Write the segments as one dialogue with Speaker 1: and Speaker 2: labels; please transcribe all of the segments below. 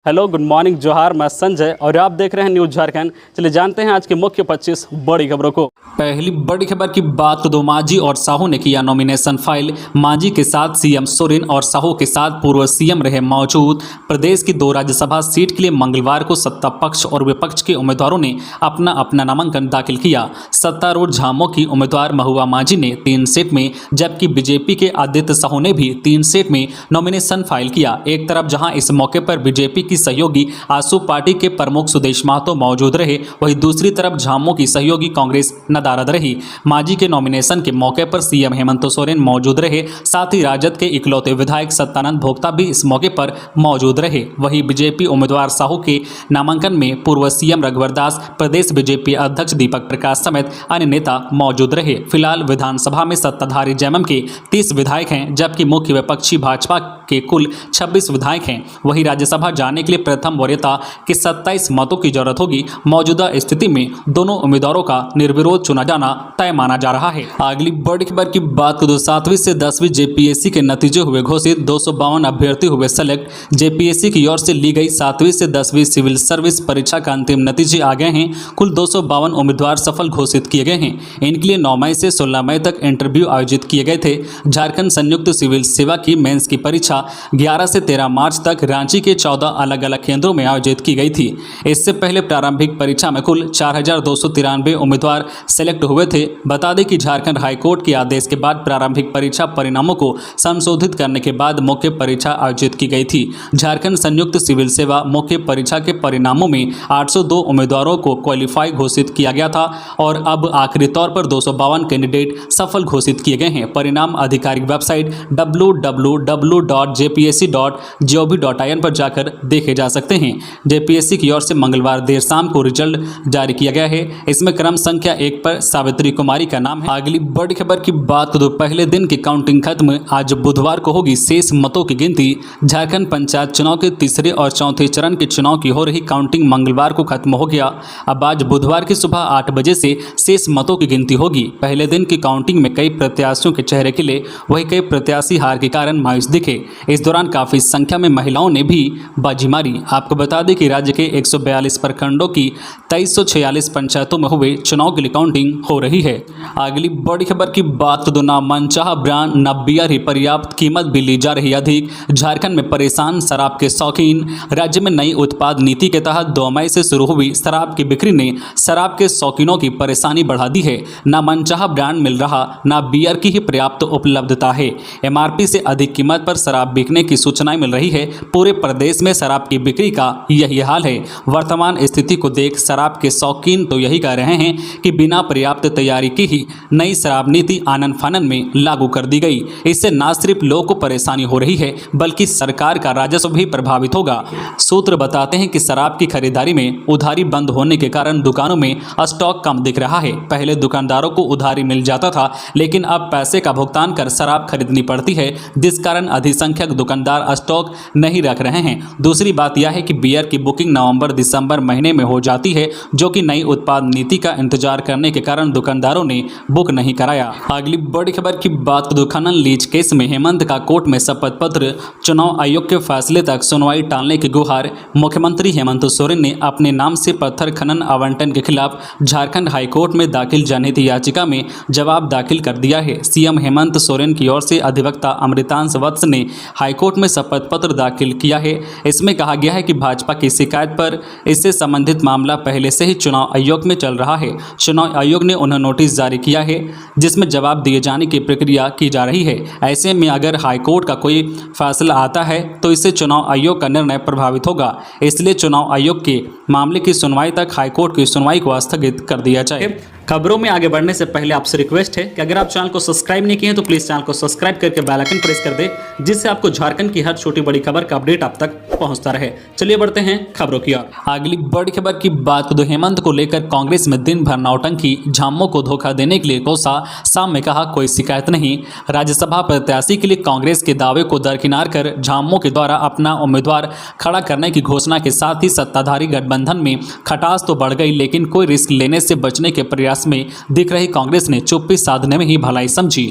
Speaker 1: Hello, good morning, जोहार। मैं संजय और आप देख रहे हैं न्यूज़ झारखंड। चलिए जानते हैं आज की मुख्य 25 बड़ी खबरों को।
Speaker 2: पहली बड़ी खबर की बात तो मांझी और साहू ने किया नॉमिनेशन फाइल। मांझी के साथ सीएम सोरेन और साहू के साथ पूर्व सीएम रहे मौजूद। प्रदेश की 2 राज्यसभा सीट के लिए मंगलवार को सत्ता पक्ष और विपक्ष के उम्मीदवारों ने अपना अपना नामांकन दाखिल किया। सत्तारूढ़ झामुमो की उम्मीदवार महुआ मांझी ने 3 सीट में, जबकि बीजेपी के आदित्य साहू ने भी 3 सीट में नॉमिनेशन फाइल किया। एक तरफ जहां इस मौके पर बीजेपी की सहयोगी आसू पार्टी के प्रमुख सुदेश महतो मौजूद रहे, वहीं दूसरी तरफ झामुमो की सहयोगी कांग्रेस नदारद रही। मांझी के नॉमिनेशन के मौके पर सीएम हेमंत सोरेन मौजूद रहे, साथ ही राजद के इकलौते विधायक सत्यानंद भोक्ता भी इस मौके पर मौजूद रहे। वहीं बीजेपी उम्मीदवार साहू के नामांकन में पूर्व सीएम रघुवर दास, प्रदेश बीजेपी अध्यक्ष दीपक प्रकाश समेत अन्य नेता मौजूद रहे। फिलहाल विधानसभा में सत्ताधारी जेएमएम के 30 विधायक हैं, जबकि मुख्य विपक्षी भाजपा के कुल 26 विधायक हैं। वहीं राज्यसभा जाने के लिए प्रथम वरीयता के 27 मतों की जरूरत होगी। मौजूदा स्थिति में दोनों उम्मीदवारों का निर्विरोध चुना जाना तय माना जा रहा है। अगली बड़ी खबर की बात करें तो 7वीं से 10वीं जेपीएससी के नतीजे हुए घोषित। 252 अभ्यर्थी हुए सेलेक्ट। जेपीएससी की ओर से ली गई 7वीं से 10वीं सिविल सर्विस परीक्षा का अंतिम नतीजे आ गए हैं। कुल 252 उम्मीदवार सफल घोषित किए गए हैं। इनके लिए 9 मई से 16 मई तक इंटरव्यू आयोजित किए गए थे। झारखंड संयुक्त सिविल सेवा की मेंस की परीक्षा 11 से 13 मार्च तक रांची के 14 अलग अलग केंद्रों में आयोजित की गई थी। इससे पहले प्रारंभिक परीक्षा में कुल 4293 उम्मीदवार सेलेक्ट हुए थे। बता दें कि झारखंड हाईकोर्ट के आदेश के बाद प्रारंभिक परीक्षा परिणामों को संशोधित करने के बाद मुख्य परीक्षा आयोजित की गई थी। झारखंड संयुक्त सिविल सेवा मुख्य परीक्षा के परिणामों में 802 उम्मीदवारों को क्वालिफाई घोषित किया गया था और अब आखिरी तौर पर 252 कैंडिडेट सफल घोषित किए गए हैं। परिणाम आधिकारिक वेबसाइट www.jpsc.gov.in पर जाकर देखे जा सकते हैं। जेपीएससी की ओर से मंगलवार देर शाम को रिजल्ट जारी किया गया है। इसमें क्रम संख्या 1 पर सावित्री कुमारी का नाम है। अगली बड़ी खबर की बात तो पहले दिन की काउंटिंग खत्म। आज बुधवार को होगी शेष मतों की गिनती। झारखंड पंचायत चुनाव के तीसरे और चौथे चरण के चुनाव की हो रही काउंटिंग मंगलवार को खत्म हो गया। अब आज बुधवार की सुबह 8 बजे से शेष मतों की गिनती होगी। पहले दिन की काउंटिंग में कई प्रत्याशियों के चेहरे खिले, वहीं कई प्रत्याशी हार के कारण मायूस दिखे। इस दौरान काफी संख्या में महिलाओं ने भी बाजी मारी। आपको बता दें कि राज्य के 142 प्रखंडों की 2346 पंचायतों में हुए चुनाव के लिए काउंटिंग हो रही है। अगली बड़ी खबर की बात तो ना मनचाहा ब्रांड न बियर ही पर्याप्त कीमत भी ली जा रही अधिक। झारखंड में परेशान शराब के शौकीन। राज्य में नई उत्पाद नीति के तहत 2 मई से शुरू हुई शराब की बिक्री ने शराब के शौकीनों की परेशानी बढ़ा दी है। ना मनचाहा ब्रांड मिल रहा, ना बियर की ही पर्याप्त उपलब्धता है। एमआरपी से अधिक कीमत पर शराब बिकने की सूचनाएं मिल रही है। पूरे प्रदेश में शराब की बिक्री का यही हाल है। वर्तमान स्थिति को देख शराब के शौकीन तो यही कह रहे हैं कि बिना पर्याप्त तैयारी की ही नई शराब नीति आनन फानन में लागू कर दी गई। इससे न सिर्फ लोगों को परेशानी हो रही है, बल्कि सरकार का राजस्व भी प्रभावित होगा। सूत्र बताते हैं कि शराब की खरीदारी में उधारी बंद होने के कारण दुकानों में स्टॉक कम दिख रहा है। पहले दुकानदारों को उधारी मिल जाता था, लेकिन अब पैसे का भुगतान कर शराब खरीदनी पड़ती है, जिस कारण अधिसंख्यक दुकानदार स्टॉक नहीं रख रहे हैं। दूसरी बात यह है कि बियर की बुकिंग नवंबर-दिसंबर महीने में हो जाती है, जो कि नई उत्पाद नीति का इंतजार करने के कारण दुकानदारों ने बुक नहीं कराया। अगली बड़ी खबर की बात तो खनन लीज केस में हेमंत का कोर्ट में शपथ पत्र। चुनाव आयोग के फैसले तक सुनवाई टालने की गुहार। मुख्यमंत्री हेमंत सोरेन ने अपने नाम से पत्थर खनन आवंटन के खिलाफ झारखंड हाईकोर्ट में दाखिल जनहित याचिका में जवाब दाखिल कर दिया है। सीएम हेमंत सोरेन की ओर से अधिवक्ता अमृतांश वत्स ने हाईकोर्ट में शपथ पत्र दाखिल किया है। इसमें कहा गया है कि भाजपा की शिकायत पर इससे संबंधित मामला पहले से ही चुनाव आयोग में चल रहा है। चुनाव आयोग ने उन्हें नोटिस जारी किया है, जिसमें जवाब दिए जाने की प्रक्रिया की जा रही है। ऐसे में अगर हाईकोर्ट का कोई फैसला आता है तो इससे चुनाव आयोग का निर्णय प्रभावित होगा। इसलिए चुनाव आयोग के मामले की सुनवाई तक हाईकोर्ट की सुनवाई को स्थगित कर दिया जाए।
Speaker 1: खबरों में आगे बढ़ने से पहले आपसे रिक्वेस्ट है कि अगर आप चैनल को सब्सक्राइब नहीं किए हैं तो प्लीज़ चैनल को सब्सक्राइब करके बेल आइकन प्रेस कर दें, जिससे आपको झारखंड की हर छोटी बड़ी खबर का अपडेट आप तक पहुंचता रहे। चलिए बढ़ते हैं खबरों की ओर।
Speaker 2: अगली बड़ी खबर की बात तो हेमंत को लेकर कांग्रेस में दिन भर नौटंकी। झामुमो को धोखा देने के लिए कोसा, शाम में कहा कोई शिकायत नहीं। राज्यसभा प्रत्याशी के लिए कांग्रेस के दावे को दरकिनार कर झामुमो के द्वारा अपना उम्मीदवार खड़ा करने की घोषणा के साथ ही सत्ताधारी गठबंधन में खटास तो बढ़ गई, लेकिन कोई रिस्क लेने से बचने के प्रयास प्रयास में दिख रही कांग्रेस ने चुप्पी साधने में ही भलाई समझी।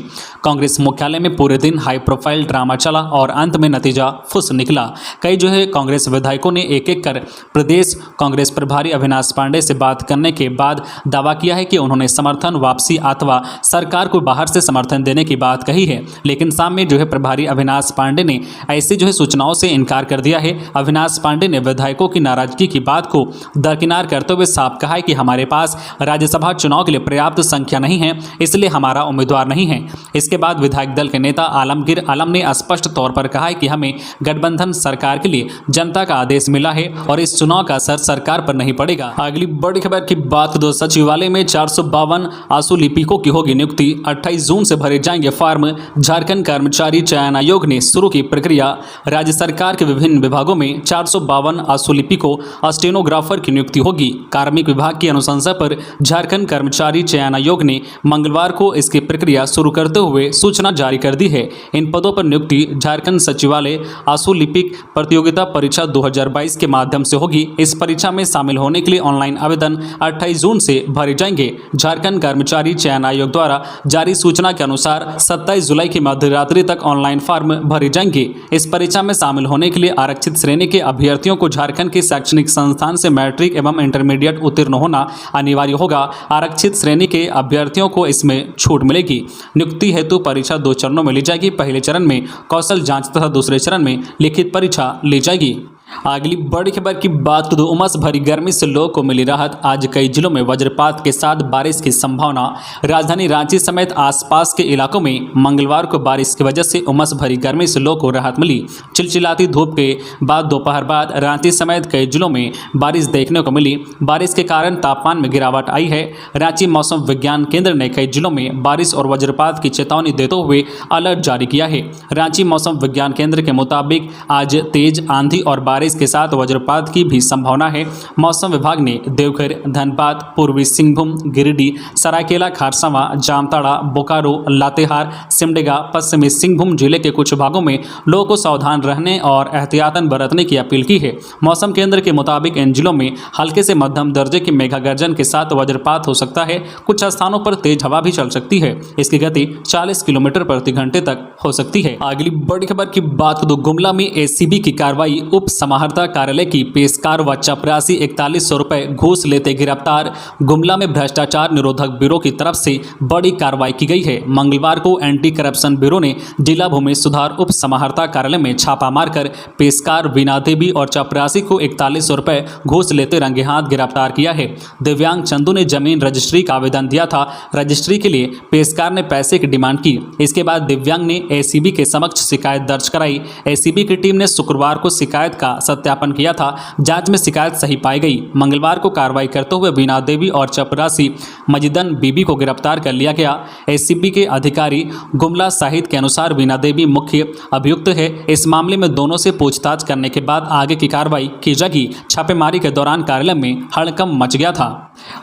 Speaker 2: कांग्रेस मुख्यालय में पूरे दिन हाई प्रोफाइल ड्रामा चला और अंत में नतीजा फुस निकला। कई कांग्रेस विधायकों ने एक एक कर प्रदेश कांग्रेस प्रभारी अविनाश पांडे से बात करने के बाद दावा किया है कि उन्होंने समर्थन वापसी अथवा सरकार को बाहर से समर्थन देने की बात कही है, लेकिन शाम में प्रभारी अविनाश पांडे ने ऐसी सूचनाओं से इनकार कर दिया है। अविनाश पांडे ने विधायकों की नाराजगी की बात को दरकिनार करते हुए साफ कहा है कि हमारे पास राज्यसभा चुनाव के लिए पर्याप्त संख्या नहीं है, इसलिए हमारा उम्मीदवार नहीं है। इसके बाद विधायक दल के नेता आलमगीर आलम ने स्पष्ट तौर पर कहा है कि हमें गठबंधन सरकार के लिए जनता का आदेश मिला है और इस चुनाव का असर सरकार पर नहीं पड़ेगा। अगली बड़ी खबर की बात दो सचिवालय में 452 आंसू लिपिकों की होगी नियुक्ति। 28 जून से भरे जाएंगे फॉर्म। झारखंड कर्मचारी चयन आयोग ने शुरू की प्रक्रिया। राज्य सरकार के विभिन्न विभागों में 452 आंसू लिपिकों स्टेनोग्राफर की नियुक्ति होगी। कार्मिक विभाग की अनुशंसा पर झारखंड कर्मचारी चयन आयोग ने मंगलवार को इसकी प्रक्रिया शुरू करते हुए सूचना जारी कर दी है। इन पदों पर नियुक्ति झारखंड सचिवालय आंसू लिपिक प्रतियोगिता परीक्षा 2022 के माध्यम से होगी। इस परीक्षा में शामिल होने के लिए ऑनलाइन आवेदन 28 जून से भरे जाएंगे। झारखंड कर्मचारी चयन आयोग द्वारा जारी सूचना के अनुसार 27 जुलाई की मध्यरात्रि तक ऑनलाइन फॉर्म भरे जाएंगे। इस परीक्षा में शामिल होने के लिए आरक्षित श्रेणी के अभ्यर्थियों को झारखंड के शैक्षणिक संस्थान से मैट्रिक एवं इंटरमीडिएट उत्तीर्ण होना अनिवार्य होगा। आरक्षित श्रेणी के अभ्यर्थियों को इसमें छूट मिलेगी। नियुक्ति हेतु परीक्षा 2 चरणों में ली जाएगी। पहले चरण में कौशल जांच तथा दूसरे चरण में लिखित परीक्षा ली जाएगी। अगली बड़ी खबर की बात करें तो उमस भरी गर्मी से लोगों को मिली राहत। आज कई जिलों में वज्रपात के साथ बारिश की संभावना। राजधानी रांची समेत आसपास के इलाकों में मंगलवार को बारिश की वजह से उमस भरी गर्मी से लोगों को राहत मिली। चिलचिलाती धूप के बाद दोपहर बाद रांची समेत कई जिलों में बारिश देखने को मिली। बारिश के कारण तापमान में गिरावट आई है। रांची मौसम विज्ञान केंद्र ने कई जिलों में बारिश और वज्रपात की चेतावनी देते हुए अलर्ट जारी किया है। रांची मौसम विज्ञान केंद्र के मुताबिक आज तेज आंधी और बारिश के साथ वज्रपात की भी संभावना है। मौसम विभाग ने देवघर, धनबाद, पूर्वी सिंहभूम, गिरिडीह, सरायकेला, खारसावां, जामताड़ा, बोकारो, लातेहार, सिमडेगा, पश्चिमी सिंहभूम जिले के कुछ भागों में लोगों को सावधान रहने और एहतियातन बरतने की अपील की है। मौसम केंद्र के मुताबिक इन जिलों में हल्के से मध्यम दर्जे की मेघा गर्जन के साथ वज्रपात हो सकता है। कुछ स्थानों पर तेज हवा भी चल सकती है। इसकी गति 40 किलोमीटर प्रति घंटे तक हो सकती है। अगली बड़ी खबर की बात तो गुमला में एसीबी की कार्रवाई। उप समाहर्ता कार्यालय की पेशकार व चपरासी 4100 रुपए घूस लेते गिरफ्तार। गुमला में भ्रष्टाचार निरोधक ब्यूरो की तरफ से बड़ी कार्रवाई की गई है। मंगलवार को एंटी करप्शन ब्यूरो ने जिला भूमि सुधार उप समाहर्ता कार्यालय में छापा मारकर पेशकार वीणा देवी और चपरासी को 4100 रुपए घूस लेते रंगे हाथ गिरफ्तार किया है। दिव्यांग चंदू ने जमीन रजिस्ट्री का आवेदन दिया था। रजिस्ट्री के लिए पेशकार ने पैसे की डिमांड की। इसके बाद दिव्यांग ने एसीबी के समक्ष शिकायत दर्ज कराई। एसीबी की टीम ने शुक्रवार को शिकायत का सत्यापन किया था। जांच में शिकायत सही पाई गई। मंगलवार को कार्रवाई करते हुए वीणा देवी और चपरासी मजिदन बीबी को गिरफ्तार कर लिया गया। एसीबी के अधिकारी गुमला साहिद के अनुसार वीणा देवी मुख्य अभियुक्त है। इस मामले में दोनों से पूछताछ करने के बाद आगे की कार्रवाई की जाएगी। छापेमारी के दौरान कार्यालय में हड़कंप मच गया था।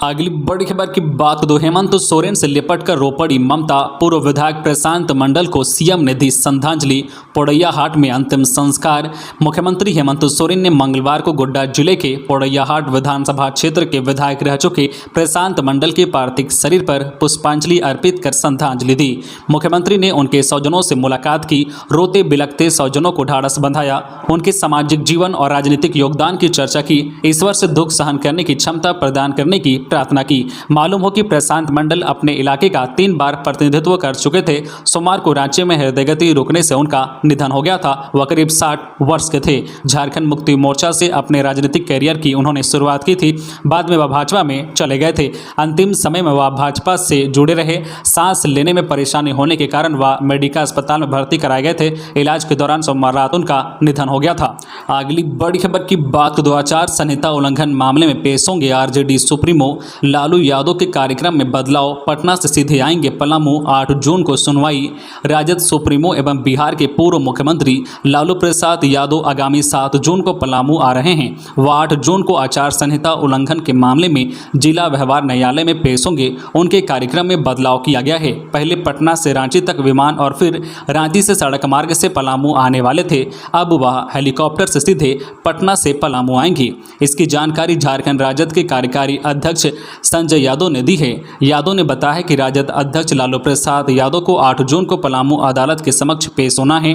Speaker 2: अगली बड़ी खबर की बात दो हेमंत सोरेन से लिपट कर रो पड़ी ममता। पूर्व विधायक प्रशांत मंडल को सीएम ने दी श्रद्धांजलि। पोड़ैयाहाट में अंतिम संस्कार। मुख्यमंत्री हेमंत सोरेन ने मंगलवार को गोड्डा जिले के पोड़ैयाहाट विधानसभा क्षेत्र के विधायक रह चुके प्रशांत मंडल के पार्थिव शरीर पर पुष्पांजलि अर्पित कर श्रद्धांजलि दी। मुख्यमंत्री ने उनके स्वजनों से मुलाकात की। रोते बिलखते स्वजनों को ढाढ़स बंधाया। उनके सामाजिक जीवन और राजनीतिक योगदान की चर्चा की। ईश्वर से दुख सहन करने की क्षमता प्रदान करने की प्रार्थना की। मालूम हो कि प्रशांत मंडल अपने इलाके का 3 बार प्रतिनिधित्व कर चुके थे। सोमवार को रांची में हृदय गति रुकने से उनका निधन हो गया था। वह करीब 60 वर्ष के थे। झारखंड मुक्ति मोर्चा से अपने राजनीतिक कैरियर की उन्होंने शुरुआत की थी। बाद में वह भाजपा में चले गए थे। अंतिम समय में वह भाजपा से जुड़े रहे। सांस लेने में परेशानी होने के कारण वह मेडिका अस्पताल में भर्ती कराए गए थे। इलाज के दौरान सोमवार रात उनका निधन हो गया था। अगली बड़ी खबर की बात दो आचार संहिता उल्लंघन मामले में पेश होंगे आरजेडी सुप्रीमो लालू यादव के कार्यक्रम में बदलाव। पटना से सीधे आएंगे पलामू। 8 जून को सुनवाई। राजद सुप्रीमो एवं बिहार के पूर्व मुख्यमंत्री लालू प्रसाद यादव आगामी 7 जून को पलामू आ रहे हैं। वह 8 जून को आचार संहिता उल्लंघन के मामले में जिला व्यवहार न्यायालय में पेश होंगे। उनके कार्यक्रम में बदलाव किया गया है। पहले पटना से रांची तक विमान और फिर रांची से सड़क मार्ग से पलामू आने वाले थे। अब वह हेलीकॉप्टर से सीधे पटना से पलामू आएंगे। इसकी जानकारी झारखंड राजद के कार्यकारी अध्यक्ष संजय यादव ने दी है। यादव ने बताया कि राजद अध्यक्ष लालू प्रसाद यादव को 8 जून को पलामू अदालत के समक्ष पेश होना है।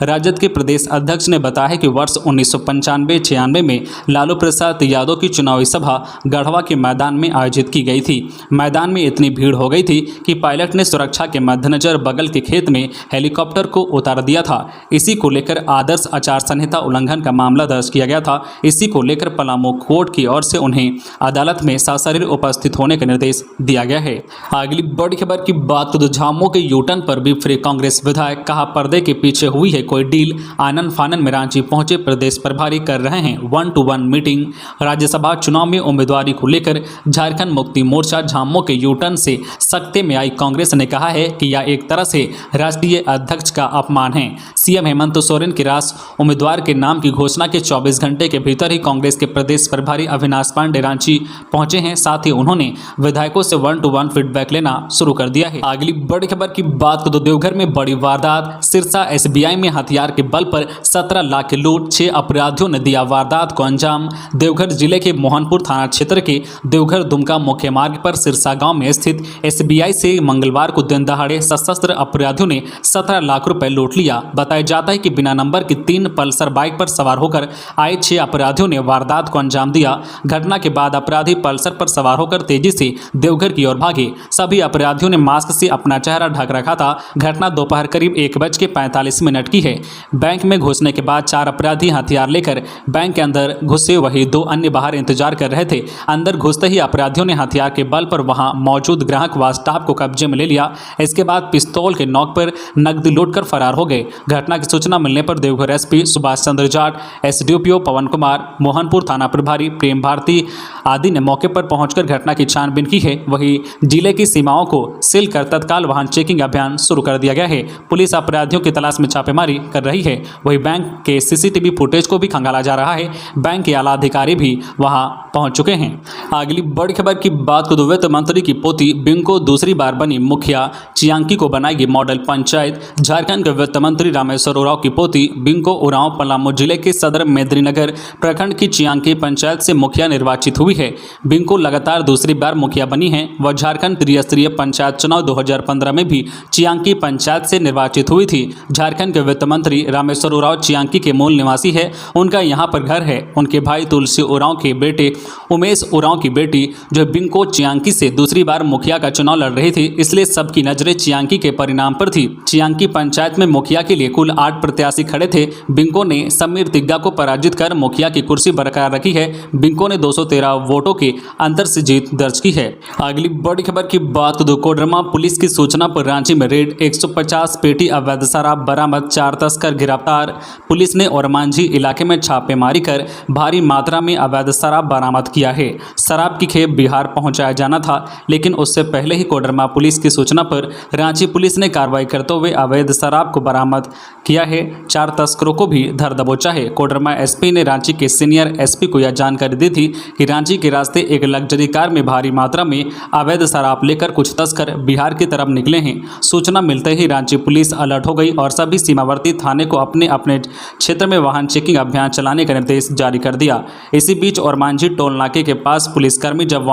Speaker 2: राजद के प्रदेश अध्यक्ष ने बताया कि वर्ष 1995-96 में लालू प्रसाद यादव की चुनावी सभा गढ़वा के मैदान में आयोजित की गई थी। मैदान में इतनी भीड़ हो गई थी कि पायलट ने सुरक्षा के मद्देनजर बगल के खेत में हेलीकॉप्टर को उतार दिया था। इसी को लेकर आदर्श आचार संहिता उल्लंघन का मामला दर्ज किया गया था। इसी को लेकर पलामू कोर्ट की ओर से उन्हें अदालत में सशरीर उपस्थित होने का निर्देश दिया गया है। अगली बड़ी खबर की बात तो झामुमो के यूटर्न पर भी फिर कांग्रेस विधायक, कहा पर्दे के पीछे हुई है कोई डील। आनन फानन में रांची पहुंचे प्रदेश प्रभारी कर रहे हैं 1-to-1 मीटिंग। राज्यसभा चुनाव में उम्मीदवारी को लेकर झारखंड मुक्ति मोर्चा झामुमो के यूटर्न से सख्ते में आई कांग्रेस ने कहा है कि यह एक तरह से राष्ट्रीय अध्यक्ष का अपमान है। सीएम हेमंत सोरेन के राष्ट्र उम्मीदवार के नाम की घोषणा के 24 घंटे के भीतर ही कांग्रेस के प्रदेश प्रभारी अविनाश पांडे रांची पहुंचे हैं। साथ ही उन्होंने विधायकों से 1-to-1 फीडबैक लेना शुरू कर दिया है। अगली बड़ी खबर की बात तो देवघर में बड़ी वारदात। सिरसा एसबीआई में हथियार के बल पर 17 लाख की लूट, 6 अपराधियों ने दिया वारदात को अंजाम। देवघर जिले के मोहनपुर थाना क्षेत्र के देवघर दुमका मुख्य मार्ग पर सिरसा गांव में स्थित एसबीआई से मंगलवार को दिन दहाड़े सशस्त्र अपराधियों ने 17 लाख रुपए लूट लिया। बताया जाता है कि बिना नंबर की 3 पल्सर बाइक पर सवार होकर आए 6 अपराधियों ने वारदात को अंजाम दिया। घटना के बाद अपराधी पल्सर पर सवार होकर तेजी से देवघर की ओर भागे। सभी अपराधियों ने मास्क से अपना चेहरा ढक रखा था। घटना दोपहर करीब 1:45 की है। बैंक में घुसने के बाद 4 अपराधी हथियार लेकर बैंक के अंदर घुसे, वही 2 अन्य बाहर इंतजार कर रहे थे। अंदर घुसते ही अपराधियों ने हथियार के बल पर वहां मौजूद ग्राहक व स्टाफ को कब्जे में ले लिया। इसके बाद पिस्तौल के नोक पर नकदी लूटकर फरार हो गए। घटना की सूचना मिलने पर देवघर एसपी सुभाष चंद्र जाट, एसडीपीओ पवन कुमार, मोहनपुर थाना प्रभारी प्रेम भारती आदि ने मौके पर पहुंचकर घटना की छानबीन की है। वहीं जिले की सीमाओं को सील कर तत्काल वाहन चेकिंग अभियान शुरू कर दिया गया है। पुलिस अपराधियों की तलाश में छापेमारी कर रही है। वहीं बैंक के सीसीटीवी फुटेज को भी खंगाला जा रहा है। बैंक के आला अधिकारी भी वहां पहुंच चुके हैं। अगली बड़ी खबर की बात को वित्त मंत्री की पोती बिंको दूसरी बार बनी मुखिया, चियांकी को बनाएगी मॉडल पंचायत। झारखंड के वित्त मंत्री रामेश्वर उरांव की पोती बिंको उरांव पलामू जिले के सदर मेदिनीनगर प्रखंड की चियांकी पंचायत से मुखिया निर्वाचित हुई है। बिंको लगातार दूसरी बार मुखिया बनी है। वह झारखंड त्रिस्तरीय पंचायत चुनाव 2015 में भी चियांकी पंचायत से निर्वाचित हुई थी। झारखंड के वित्त मंत्री रामेश्वर उरांव चियांकी के मूल निवासी है। उनका यहाँ पर घर है। उनके भाई तुलसी उरांव के बेटे उमेश उरांव की बेटी जो बिंको चियांकी से दूसरी बार मुखिया का चुनाव लड़ रही थी, इसलिए सबकी नजरें चियांकी के परिणाम पर थी। चियांकी पंचायत में मुखिया के लिए कुल 8 प्रत्याशी खड़े थे। बिंको ने समीर तिग्गा को पराजित कर मुखिया की कुर्सी बरकरार रखी है। बिंको ने 213 वोटों के अंतर से जीत दर्ज की है। अगली बड़ी खबर की बात तो कोडरमा पुलिस की सूचना पर रांची में रेड, 150 पेटी अवैध शराब बरामद, 4 तस्कर गिरफ्तार। पुलिस ने ओरमांझी इलाके में छापेमारी कर भारी मात्रा में अवैध शराब बरामद किया है। शराब की खेप बिहार पहुंचाया जाना था, लेकिन उससे पहले ही कोडरमा पुलिस की सूचना पर रांची पुलिस ने कार्रवाई करते हुए अवैध शराब को बरामद किया है। 4 तस्करों को भी धर दबोचा है। कोडरमा एसपी ने रांची के सीनियर एसपी को यह जानकारी दी थी कि रांची के रास्ते एक लग्जरी कार में भारी मात्रा में अवैध शराब लेकर कुछ तस्कर बिहार की तरफ निकले हैं। सूचना मिलते ही रांची पुलिस अलर्ट हो गई और सभी सीमावर्ती थाने को अपने अपने क्षेत्र में वाहन चेकिंग अभियान चलाने का निर्देश जारी कर दिया। इसी बीच ओरमांझी टोल नाके के पास पुलिसकर्मी जब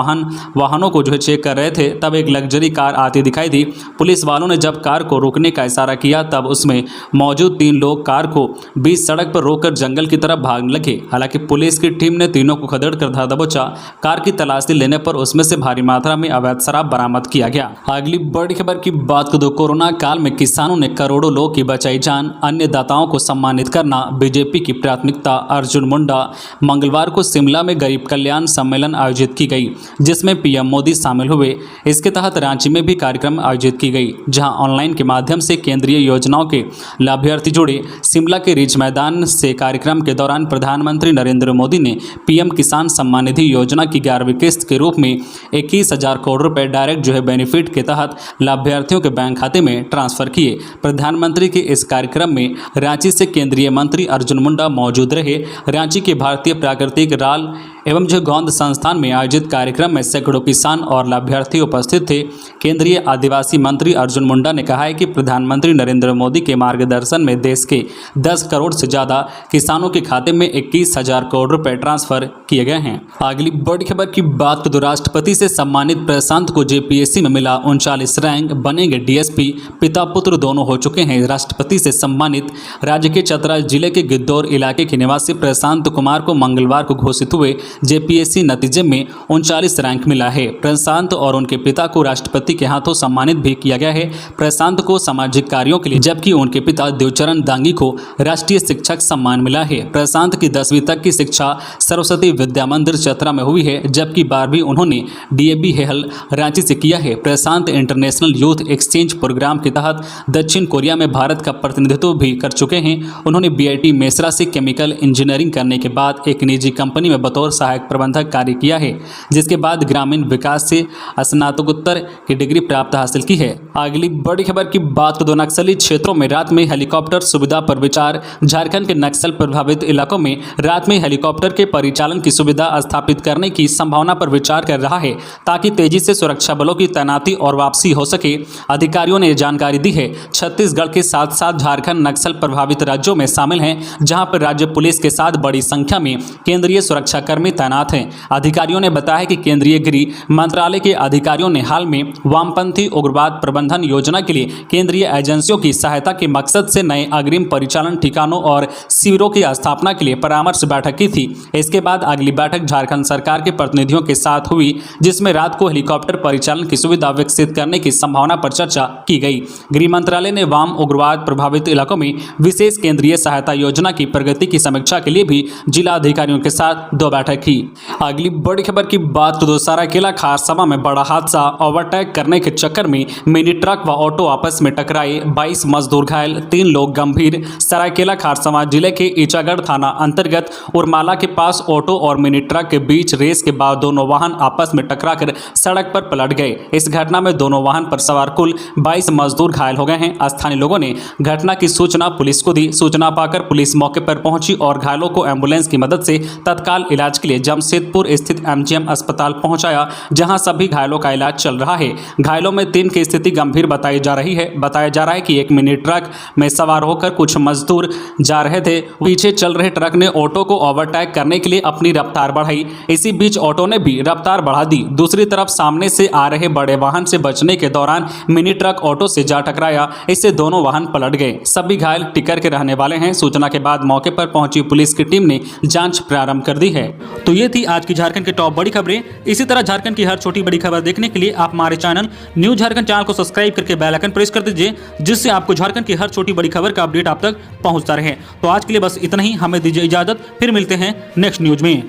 Speaker 2: वाहनों को चेक कर रहे थे, तब एक लग्जरी कार आती दिखाई दी। पुलिस वालों ने जब कार को रोकने का इशारा किया, तब उसमें मौजूद 3 लोग कार को बीच सड़क पर रोककर जंगल की तरफ भागने लगे। हालांकि पुलिस की टीम ने तीनों को खदेड़ कर धर दबोचा। कार की तलाशी लेने पर उसमें से भारी मात्रा में अवैध शराब बरामद किया गया। अगली बड़ी खबर की बात करें तो कोरोना काल में किसानों ने करोड़ों लोग की बचाई जान, अन्य दाताओं को सम्मानित करना बीजेपी की प्राथमिकता। अर्जुन मुंडा मंगलवार को शिमला में गरीब कल्याण सम्मेलन आयोजित की गई, जिसमें पीएम मोदी शामिल हुए। इसके तहत रांची में भी कार्यक्रम आयोजित की गई, जहां ऑनलाइन के माध्यम से केंद्रीय योजनाओं के लाभार्थी जुड़े। शिमला के रिज मैदान से कार्यक्रम के दौरान प्रधानमंत्री नरेंद्र मोदी ने पीएम किसान सम्मान निधि योजना की 11वीं किस्त के रूप में 21,000 करोड़ रुपए डायरेक्ट बेनिफिट के तहत लाभार्थियों के बैंक खाते में ट्रांसफर किए। प्रधानमंत्री के इस कार्यक्रम में रांची से केंद्रीय मंत्री अर्जुन मुंडा मौजूद रहे। रांची के भारतीय प्राकृतिक राल एवं गोंद संस्थान में आयोजित कार्यक्रम में सैकड़ों किसान और लाभार्थी उपस्थित थे। केंद्रीय आदिवासी मंत्री अर्जुन मुंडा ने कहा है कि प्रधानमंत्री नरेंद्र मोदी के मार्गदर्शन में देश के 10 करोड़ से ज़्यादा किसानों के खाते में 21,000 करोड़ रुपए ट्रांसफर किए गए हैं। अगली बड़ी खबर की बात करें तो राष्ट्रपति से सम्मानित प्रशांत को जेपीएससी में मिला 39 रैंक, बनेंगे डीएसपी। पिता पुत्र दोनों हो चुके हैं राष्ट्रपति से सम्मानित। राज्य के चतरा जिले के गिद्धौर इलाके के निवासी प्रशांत कुमार को मंगलवार को घोषित हुए जेपीएससी नतीजे में 39 रैंक मिला है। प्रशांत और उनके पिता को राष्ट्रपति के हाथों सम्मानित भी किया गया है। प्रशांत को सामाजिक कार्यों के लिए, जबकि उनके पिता देवचरण दांगी को राष्ट्रीय शिक्षक सम्मान मिला है। प्रशांत की 10वीं तक की शिक्षा सरस्वती विद्या मंदिर चतरा में हुई है, जबकि 12वीं उन्होंने डीएबी हेहल रांची से किया है। प्रशांत इंटरनेशनल यूथ एक्सचेंज प्रोग्राम के तहत दक्षिण कोरिया में भारत का प्रतिनिधित्व भी कर चुके हैं। उन्होंने बीआईटी मेसरा से केमिकल इंजीनियरिंग करने के बाद एक निजी कंपनी में बतौर सहायक प्रबंधक कार्य किया है, जिसके बाद ग्रामीण विकास से स्नातकोत्तर की डिग्री प्राप्त हासिल की है। अगली बड़ी खबर की बात करें तो नक्सली क्षेत्रों में रात में हेलीकॉप्टर सुविधा पर विचार। झारखंड के नक्सल प्रभावित इलाकों में रात में हेलीकॉप्टर के परिचालन की सुविधा स्थापित करने की संभावना पर विचार कर रहा है, ताकि तेजी से सुरक्षा बलों की तैनाती और वापसी हो सके। अधिकारियों ने जानकारी दी है। छत्तीसगढ़ के साथ साथ झारखंड नक्सल प्रभावित राज्यों में शामिल हैं, जहां पर राज्य पुलिस के साथ बड़ी संख्या में केंद्रीय सुरक्षा कर्मी तैनात हैं। अधिकारियों ने बताया कि केंद्रीय गृह मंत्रालय के अधिकारियों ने हाल में वामपंथी उग्रवाद प्रबंधन योजना के लिए केंद्रीय एजेंसियों की सहायता के मकसद से नए अग्रिम परिचालन ठिकानों और शिविरों की स्थापना के लिए परामर्श बैठक की थी। इसके बाद अगली बैठक झारखंड सरकार के प्रतिनिधियों के साथ हुई, जिसमें रात को हेलीकॉप्टर परिचालन की सुविधा विकसित करने की संभावना पर चर्चा की गई। गृह मंत्रालय ने वाम उग्रवाद प्रभावित इलाकों में विशेष केंद्रीय सहायता योजना की प्रगति की समीक्षा के लिए भी जिला अधिकारियों के साथ 2 बैठक की। अगली बड़ी खबर की बात करें तो सरायकेला खारसमा में बड़ा हादसा। ओवरटेक करने के चक्कर में मिनी ट्रक व ऑटो आपस में टकराए, 22 मजदूर घायल, 3 लोग गंभीर। सरायकेला खारसमा जिले के ईचागढ़ थाना अंतर्गत उरमाला के पास ऑटो और मिनी ट्रक के बीच रेस के बाद दोनों वाहन आपस में टकराकर सड़क पर पलट गए। इस घटना में दोनों वाहन पर सवार कुल 22 मजदूर घायल हो गए हैं। स्थानीय लोगों ने घटना की सूचना पुलिस को दी। सूचना पाकर पुलिस मौके पर पहुंची और घायलों को एम्बुलेंस की मदद से तत्काल इलाज के लिए जमशेदपुर स्थित एमजीएम अस्पताल पहुंचाया, जहां सभी घायलों का इलाज चल रहा है। घायलों में 3 की स्थिति गंभीर बताई जा रही है। बताया जा रहा है कि एक मिनी ट्रक में सवार होकर कुछ मजदूर जा रहे थे। पीछे चल रहे ट्रक ने ऑटो को ओवरटेक करने के लिए अपनी रफ्तार बढ़ाई। इसी बीच ऑटो ने भी रफ्तार बढ़ा दी। दूसरी तरफ सामने से आ रहे बड़े वाहन से बचने के दौरान मिनी ट्रक ऑटो से जा टकराया। इससे दोनों वाहन पलट गए। सभी घायल टिकर के रहने वाले हैं। सूचना के बाद मौके पर पहुंची पुलिस की टीम ने जांच प्रारंभ कर दी है।
Speaker 1: तो ये थी आज की झारखंड की टॉप बड़ी खबरें। इसी तरह झारखंड की हर छोटी बड़ी खबर देखने के लिए आप हमारे चैनल न्यूज झारखंड चैनल को सब्सक्राइब करके बेल आइकन प्रेस कर दीजिए, जिससे आपको झारखंड की हर छोटी बड़ी खबर का अपडेट आप तक पहुंचता रहे। तो आज के लिए बस इतना ही। हमें दीजिए इजाजत, फिर मिलते हैं नेक्स्ट न्यूज में।